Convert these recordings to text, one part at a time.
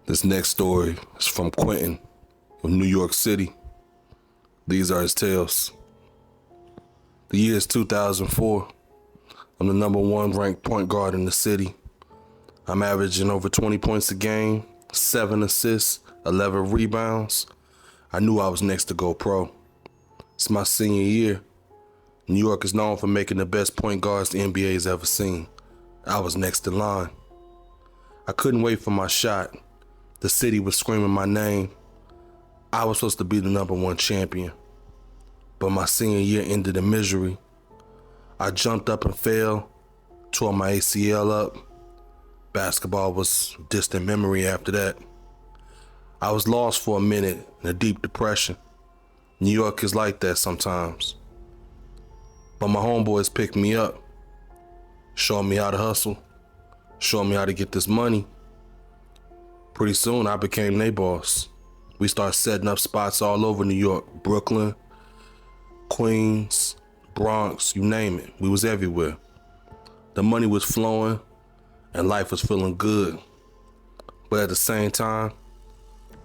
This next story is from Quentin of New York City. These are his tales. The year is 2004. I'm the number one ranked point guard in the city. I'm averaging over 20 points a game, 7 assists, 11 rebounds. I knew I was next to go pro. It's my senior year. New York is known for making the best point guards the NBA's ever seen. I was next in line. I couldn't wait for my shot. The city was screaming my name. I was supposed to be the number one champion. But my senior year ended in misery. I jumped up and fell, tore my ACL up. Basketball was a distant memory after that. I was lost for a minute in a deep depression. New York is like that sometimes. But my homeboys picked me up, showed me how to hustle, showed me how to get this money. Pretty soon I became their boss. We started setting up spots all over New York, Brooklyn, Queens, Bronx, you name it. We was everywhere. The money was flowing and life was feeling good. But at the same time,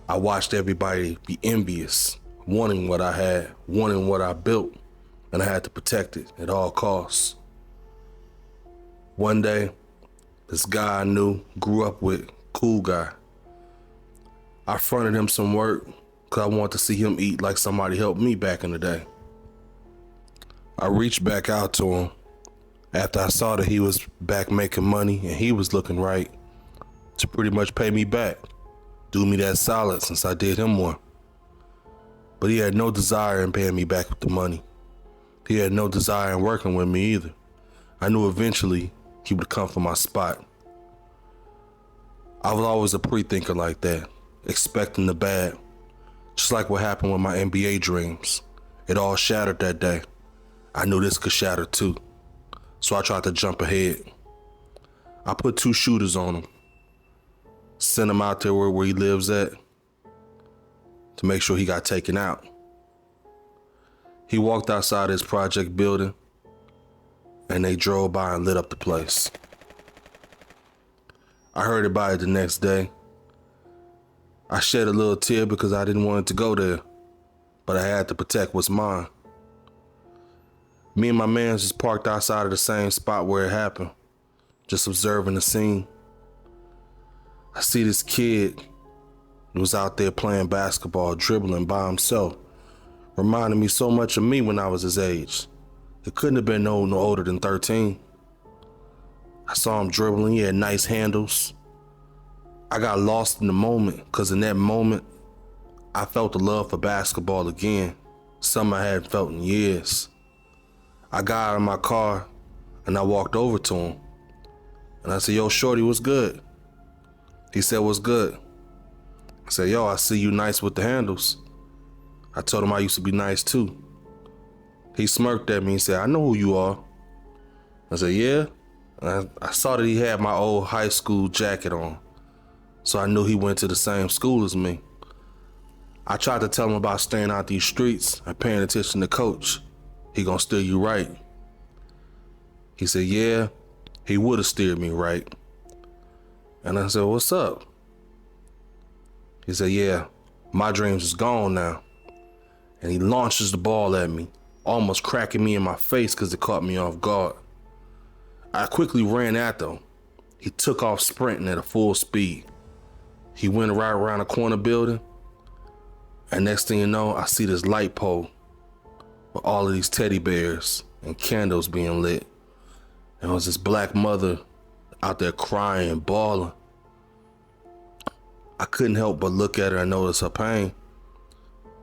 I watched everybody be envious, wanting what I had, wanting what I built, and I had to protect it at all costs. One day, this guy I knew, grew up with, cool guy. I fronted him some work because I wanted to see him eat like somebody helped me back in the day. I reached back out to him after I saw that he was back making money and he was looking right to pretty much pay me back, do me that solid since I did him more. But he had no desire in paying me back with the money. He had no desire in working with me either. I knew eventually he would come for my spot. I was always a pre-thinker like that, expecting the bad. Just like what happened with my NBA dreams. It all shattered that day. I knew this could shatter too. So I tried to jump ahead. I put 2 shooters on him. Sent him out there where he lives at to make sure he got taken out. He walked outside his project building and they drove by and lit up the place. I heard about it the next day. I shed a little tear because I didn't want it to go there, but I had to protect what's mine. Me and my man just parked outside of the same spot where it happened, just observing the scene. I see this kid who was out there playing basketball, dribbling by himself. Reminded me so much of me when I was his age. It couldn't have been no older than 13. I saw him dribbling, he had nice handles. I got lost in the moment because in that moment, I felt the love for basketball again, something I hadn't felt in years. I got out of my car and I walked over to him. And I said, yo, shorty, what's good? He said, what's good? I said, yo, I see you nice with the handles. I told him I used to be nice too. He smirked at me and said, I know who you are. I said, yeah? I saw that he had my old high school jacket on, so I knew he went to the same school as me. I tried to tell him about staying out these streets and paying attention to coach. He gonna steer you right. He said, yeah, he would have steered me right. And I said, what's up? He said, yeah, my dreams is gone now. And he launches the ball at me, almost cracking me in my face because it caught me off guard. I quickly ran after him. He took off sprinting at a full speed. He went right around a corner building, and next thing you know, I see this light pole with all of these teddy bears and candles being lit. And it was this black mother out there crying and bawling. I couldn't help but look at her and notice her pain.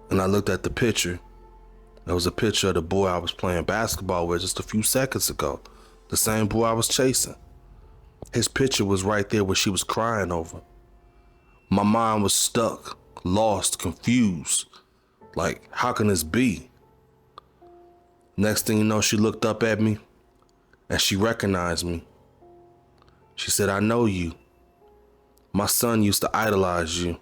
And I looked at the picture. There was a picture of the boy I was playing basketball with just a few seconds ago. The same boy I was chasing. His picture was right there where she was crying over. My mind was stuck, lost, confused. Like, how can this be? Next thing you know, she looked up at me and she recognized me. She said, I know you. My son used to idolize you.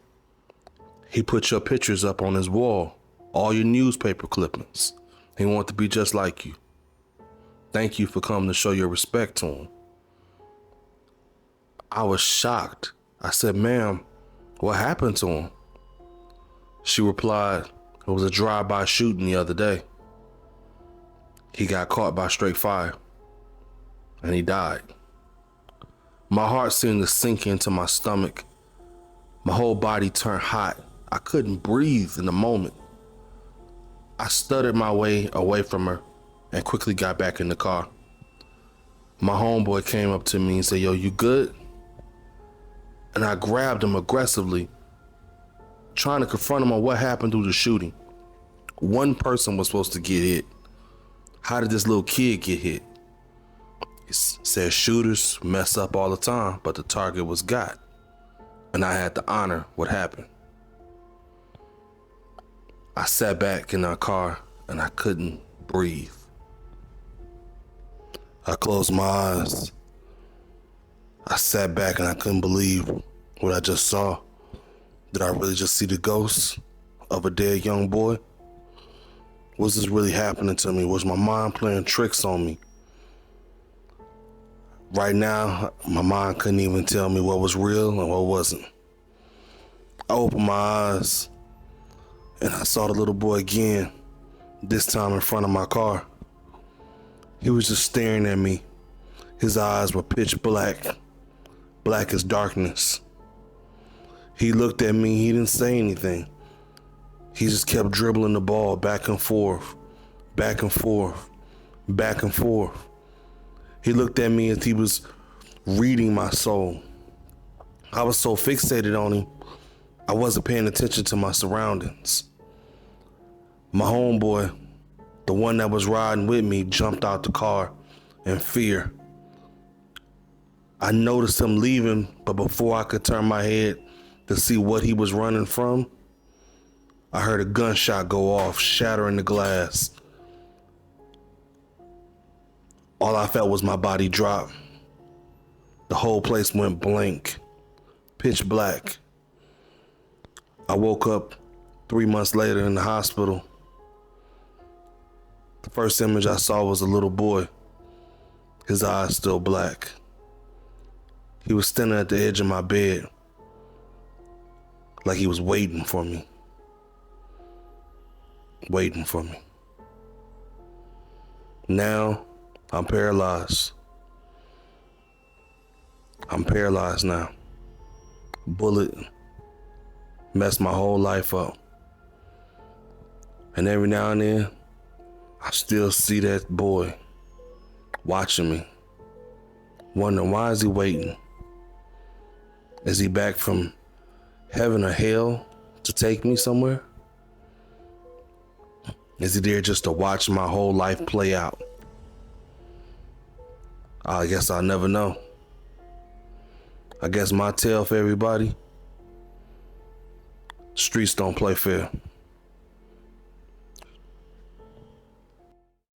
He put your pictures up on his wall, all your newspaper clippings. He wanted to be just like you. Thank you for coming to show your respect to him. I was shocked. I said, ma'am, What happened to him? She replied, it was a drive-by shooting the other day. He got caught by straight fire and he died. My heart seemed to sink into my stomach. My whole body turned hot. I couldn't breathe in the moment. I stuttered my way away from her and quickly got back in the car. My homeboy came up to me and said, "Yo, you good?" And I grabbed him aggressively, trying to confront him on what happened through the shooting. One person was supposed to get hit. How did this little kid get hit? He said shooters mess up all the time, but the target was God. And I had to honor what happened. I sat back in our car and I couldn't breathe. I closed my eyes. I sat back and I couldn't believe what I just saw. Did I really just see the ghost of a dead young boy? Was this really happening to me? Was my mind playing tricks on me? Right now, my mind couldn't even tell me what was real and what wasn't. I opened my eyes and I saw the little boy again, this time in front of my car. He was just staring at me. His eyes were pitch black, black as darkness. He looked at me, he didn't say anything. He just kept dribbling the ball back and forth, back and forth, back and forth. He looked at me as he was reading my soul. I was so fixated on him, I wasn't paying attention to my surroundings. My homeboy, the one that was riding with me, jumped out the car in fear. I noticed him leaving, but before I could turn my head to see what he was running from, I heard a gunshot go off, shattering the glass. All I felt was my body drop. The whole place went blank, pitch black. I woke up 3 months later in the hospital. The first image I saw was a little boy, his eyes still black. He was standing at the edge of my bed, like he was waiting for me. Waiting for me. Now, I'm paralyzed. I'm paralyzed now. Bullet messed my whole life up. And every now and then, I still see that boy watching me, wondering why is he waiting? Is he back from heaven or hell to take me somewhere? Is he there just to watch my whole life play out? I guess I'll never know. I guess my tale for everybody, streets don't play fair.